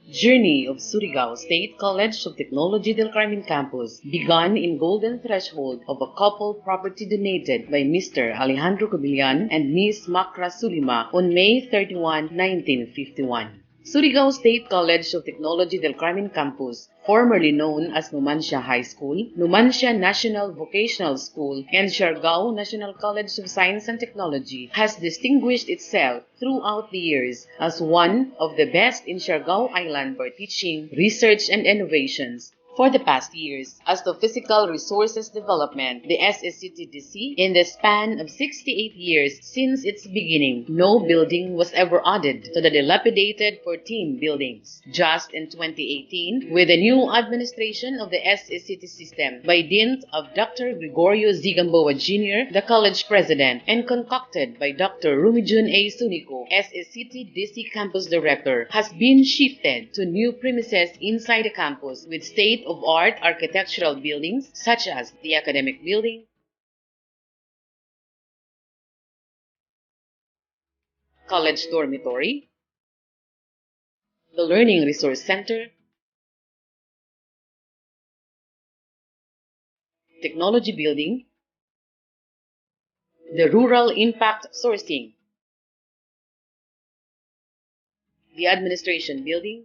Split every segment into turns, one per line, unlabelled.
Journey of Surigao State College of Technology del Carmen Campus began in golden threshold of a couple property donated by Mr. Alejandro Cobillan and Ms. Makra Sulima on May 31, 1951. Surigao State College of Technology del Carmen Campus, formerly known as Numancia High School, Numancia National Vocational School, and Siargao National College of Science and Technology, has distinguished itself throughout the years as one of the best in Siargao Island for teaching, research, and innovations. For the past years, as to physical resources development, the SSCT in the span of 68 years since its beginning, no building was ever added to the dilapidated 14 buildings. Just in 2018, with the new administration of the SSCT system by dint of Dr. Gregorio Z. Gamboa Jr., the college president, and concocted by Dr. Rumijun A. Sunico, SSCT campus director, has been shifted to new premises inside the campus with state-of-art architectural buildings such as the academic building, college dormitory, the learning resource center, technology building, the rural impact sourcing, the administration building,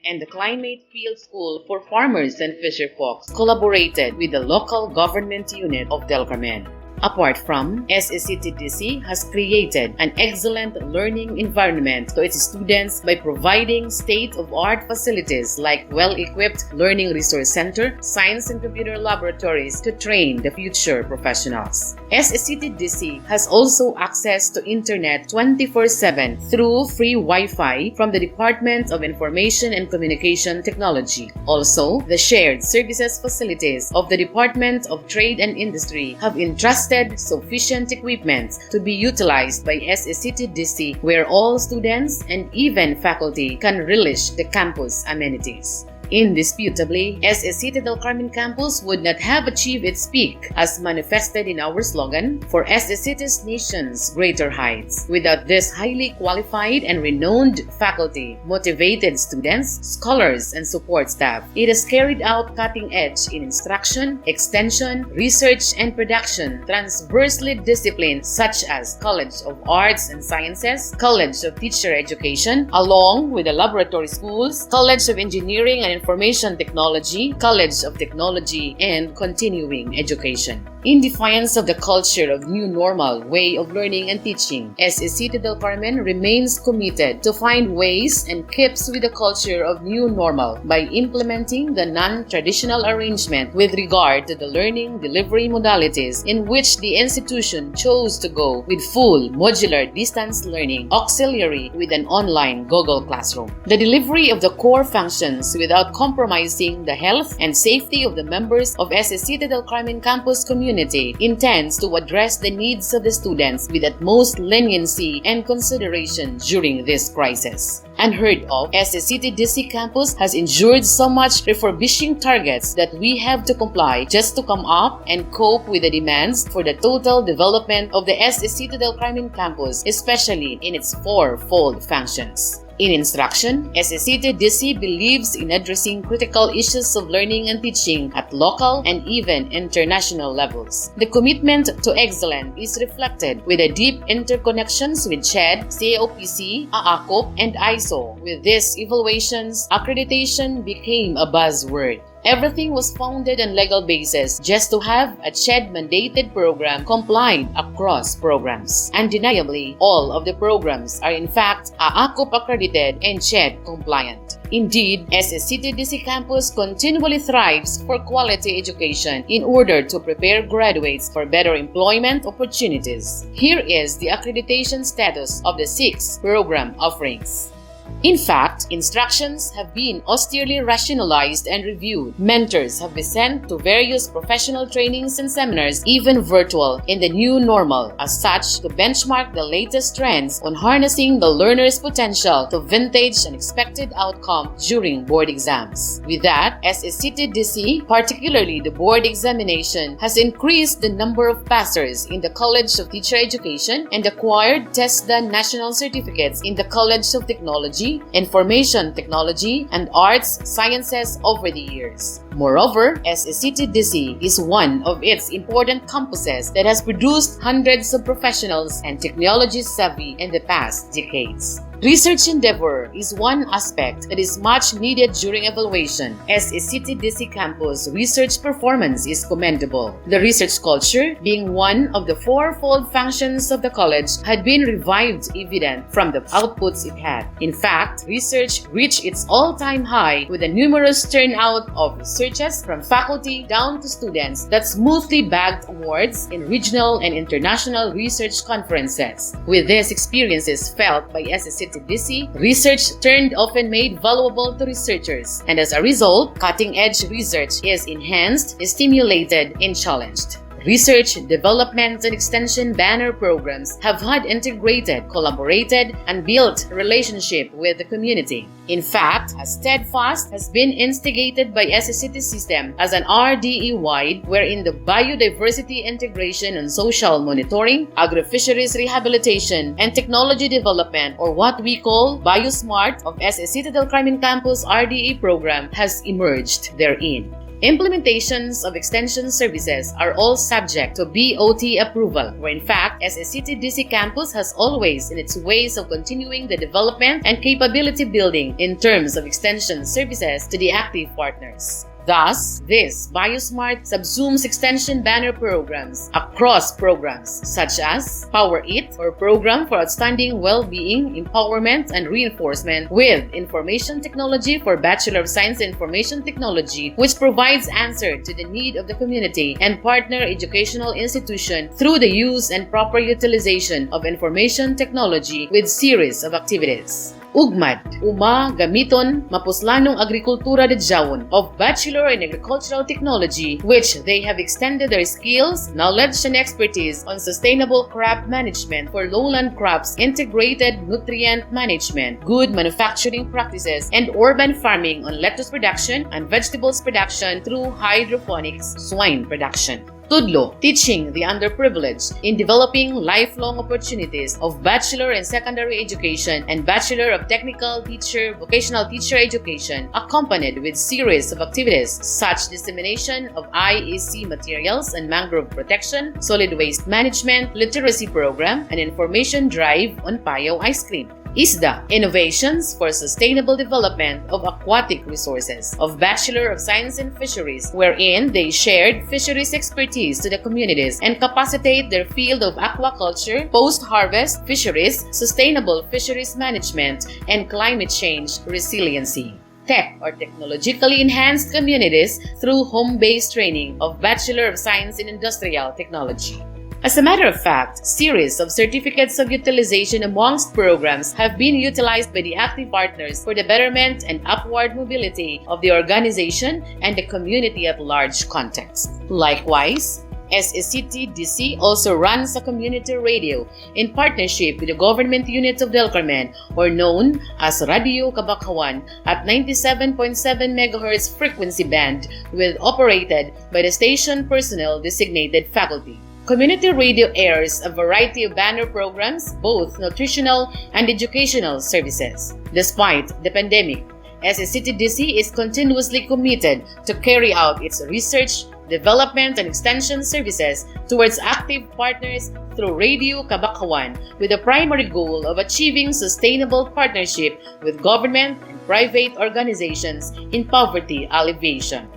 and the Climate Field School for Farmers and Fisher Folks collaborated with the local government unit of Del Carmen. Apart from, SSCT has created an excellent learning environment to its students by providing state-of-art facilities like well-equipped learning resource center, science and computer laboratories to train the future professionals. SSCT has also access to internet 24/7 through free Wi-Fi from the Department of Information and Communication Technology. Also, the shared services facilities of the Department of Trade and Industry have entrusted sufficient equipment to be utilized by SSCT where all students and even faculty can relish the campus amenities. Indisputably, SSCT Del Carmen Campus would not have achieved its peak as manifested in our slogan, for SSCT's nation's greater heights, without this highly qualified and renowned faculty, motivated students, scholars, and support staff. It has carried out cutting edge in instruction, extension, research, and production, transversely disciplines such as College of Arts and Sciences, College of Teacher Education, along with the laboratory schools, College of Engineering and Information Technology, College of Technology, and Continuing Education. In defiance of the culture of new normal way of learning and teaching, SSCT Del Carmen remains committed to find ways and keeps with the culture of new normal by implementing the non-traditional arrangement with regard to the learning delivery modalities in which the institution chose to go with full modular distance learning auxiliary with an online Google Classroom. The delivery of the core functions without compromising the health and safety of the members of SSCT Del Carmen campus community intends to address the needs of the students with utmost leniency and consideration during this crisis. Unheard of, SSCT campus has endured so much refurbishing targets that we have to comply just to come up and cope with the demands for the total development of the SSCT Del Carmen campus, especially in its fourfold functions. In instruction, SSCT believes in addressing critical issues of learning and teaching at local and even international levels. The commitment to excellence is reflected with the deep interconnections with CHED, CAOPC, AACOP, and ISO. With these evaluations, accreditation became a buzzword. Everything was founded on legal basis just to have a CHED-mandated program complied across programs. Undeniably, all of the programs are in fact AACOP accredited and CHED compliant. Indeed, SSCT campus continually thrives for quality education in order to prepare graduates for better employment opportunities. Here is the accreditation status of the 6 program offerings. In fact, instructions have been austerely rationalized and reviewed. Mentors have been sent to various professional trainings and seminars, even virtual, in the new normal, as such to benchmark the latest trends on harnessing the learner's potential to vintage an expected outcome during board exams. With that, SSCT particularly the board examination, has increased the number of passers in the College of Teacher Education and acquired TESDA national certificates in the College of Technology, technology, information technology, and arts sciences over the years. Moreover, SSCT-DC is one of its important campuses that has produced hundreds of professionals and technology savvy in the past decades. Research endeavor is one aspect that is much needed during evaluation. SSCT-DC campus research performance is commendable. The research culture, being one of the fourfold functions of the college, had been revived evident from the outputs it had. In fact, research reached its all-time high with a numerous turnout of researchers from faculty down to students that smoothly bagged awards in regional and international research conferences. With these experiences felt by SSCT-DC, research turned often made valuable to researchers, and as a result, cutting-edge research is enhanced, stimulated, and challenged. Research, development, and extension banner programs have had integrated, collaborated, and built relationship with the community. In fact, a steadfast has been instigated by SSCT system as an RDE-wide, wherein the biodiversity integration and social monitoring, agri-fisheries rehabilitation, and technology development, or what we call BioSmart of SSCT Del Carmen Campus RDE program, has emerged therein. Implementations of extension services are all subject to BOT approval, where in fact, SSCT-DC campus has always in its ways of continuing the development and capability building in terms of extension services to the active partners. Thus, this BioSmart subsumes extension banner programs across programs such as Power It, or Program for Outstanding Well-Being, Empowerment, and Reinforcement, with Information Technology for Bachelor of Science in Information Technology, which provides answer to the need of the community and partner educational institution through the use and proper utilization of information technology with series of activities. Ugmad, Uma Gamiton Mapuslanong Agrikultura de Jaon of Bachelor in Agricultural Technology, which they have extended their skills, knowledge, and expertise on sustainable crop management for lowland crops, integrated nutrient management, good manufacturing practices, and urban farming on lettuce production and vegetables production through hydroponics, swine production. Tudlo, teaching the underprivileged in developing lifelong opportunities of bachelor and secondary education and bachelor of technical teacher, vocational teacher education, accompanied with series of activities such dissemination of IEC materials and mangrove protection, solid waste management, literacy program, and information drive on Payaw ice cream. ISDA, Innovations for Sustainable Development of Aquatic Resources, of Bachelor of Science in Fisheries, wherein they shared fisheries expertise to the communities and capacitate their field of aquaculture, post-harvest fisheries, sustainable fisheries management, and climate change resiliency. Tech, or Technologically Enhanced Communities through Home-Based Training of Bachelor of Science in Industrial Technology. As a matter of fact, series of certificates of utilization amongst programs have been utilized by the active partners for the betterment and upward mobility of the organization and the community at large context. Likewise, SSCT-DC also runs a community radio in partnership with the government unit of Del Carmen, or known as Radio Kabakawan, at 97.7 MHz frequency band, with operated by the station personnel designated faculty. Community radio airs a variety of banner programs, both nutritional and educational services. Despite the pandemic, SSCT-DC is continuously committed to carry out its research, development, and extension services towards active partners through Radio Kabakawan, with the primary goal of achieving sustainable partnership with government and private organizations in poverty alleviation.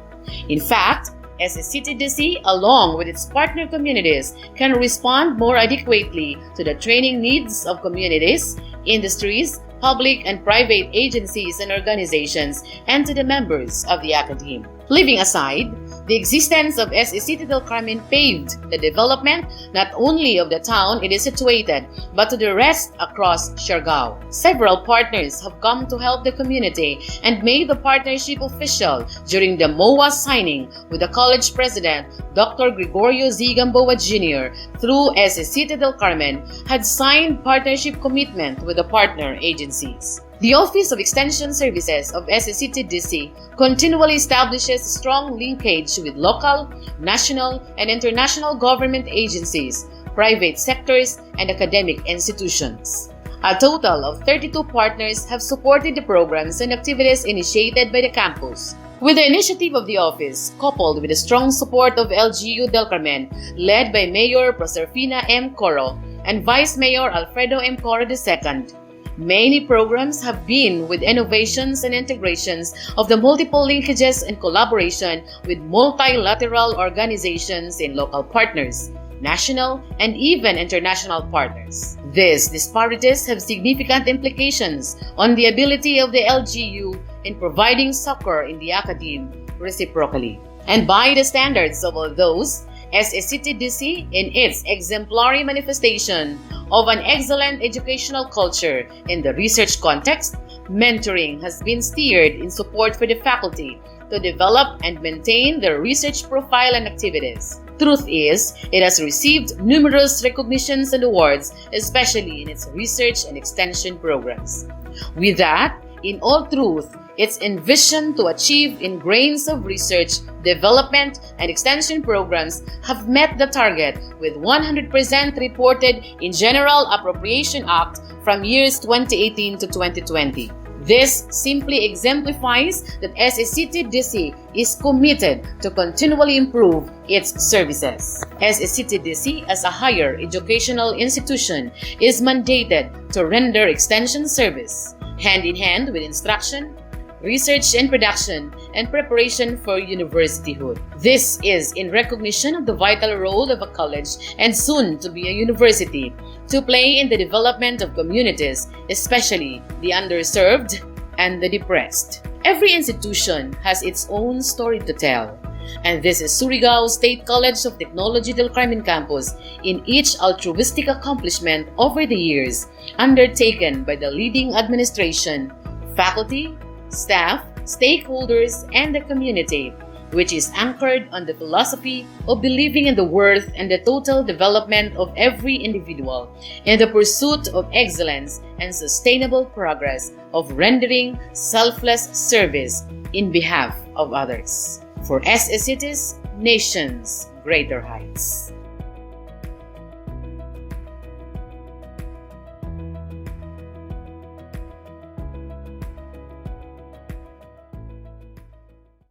In fact, SSCT-DC, along with its partner communities, can respond more adequately to the training needs of communities, industries, public and private agencies and organizations, and to the members of the academe. Leaving aside, the existence of SSCT Del Carmen paved the development not only of the town it is situated, but to the rest across Siargao. Several partners have come to help the community and made the partnership official during the MOA signing, with the college president, Dr. Gregorio Z. Gamboa Jr., through SSCT Del Carmen, had signed partnership commitment with the partner agencies. The Office of Extension Services of SSCT-DC continually establishes strong linkage with local, national, and international government agencies, private sectors, and academic institutions. A total of 32 partners have supported the programs and activities initiated by the campus. With the initiative of the office, coupled with the strong support of LGU del Carmen, led by Mayor Proserfina M. Coro and Vice Mayor Alfredo M. Coro II, many programs have been with innovations and integrations of the multiple linkages and collaboration with multilateral organizations and local partners, national and even international partners. These disparities have significant implications on the ability of the LGU in providing succor in the academe reciprocally. And by the standards of all those, SSCT in its exemplary manifestation of an excellent educational culture in the research context, mentoring has been steered in support for the faculty to develop and maintain their research profile and activities. Truth is, it has received numerous recognitions and awards, especially in its research and extension programs. With that, in all truth, its envisioned to achieve in grains of research, development, and extension programs have met the target with 100% reported in General Appropriation Act from years 2018 to 2020. This simply exemplifies that SSCT is committed to continually improve its services. SSCT as a higher educational institution is mandated to render extension service, hand in hand with instruction, research and production, and preparation for universityhood. This is in recognition of the vital role of a college and soon to be a university to play in the development of communities, especially the underserved and the depressed. Every institution has its own story to tell, and this is Surigao State College of Technology del Carmen campus in each altruistic accomplishment over the years undertaken by the leading administration, faculty, staff, stakeholders, and the community, which is anchored on the philosophy of believing in the worth and the total development of every individual in the pursuit of excellence and sustainable progress of rendering selfless service in behalf of others. For SSCT's Nation's Greater Heights.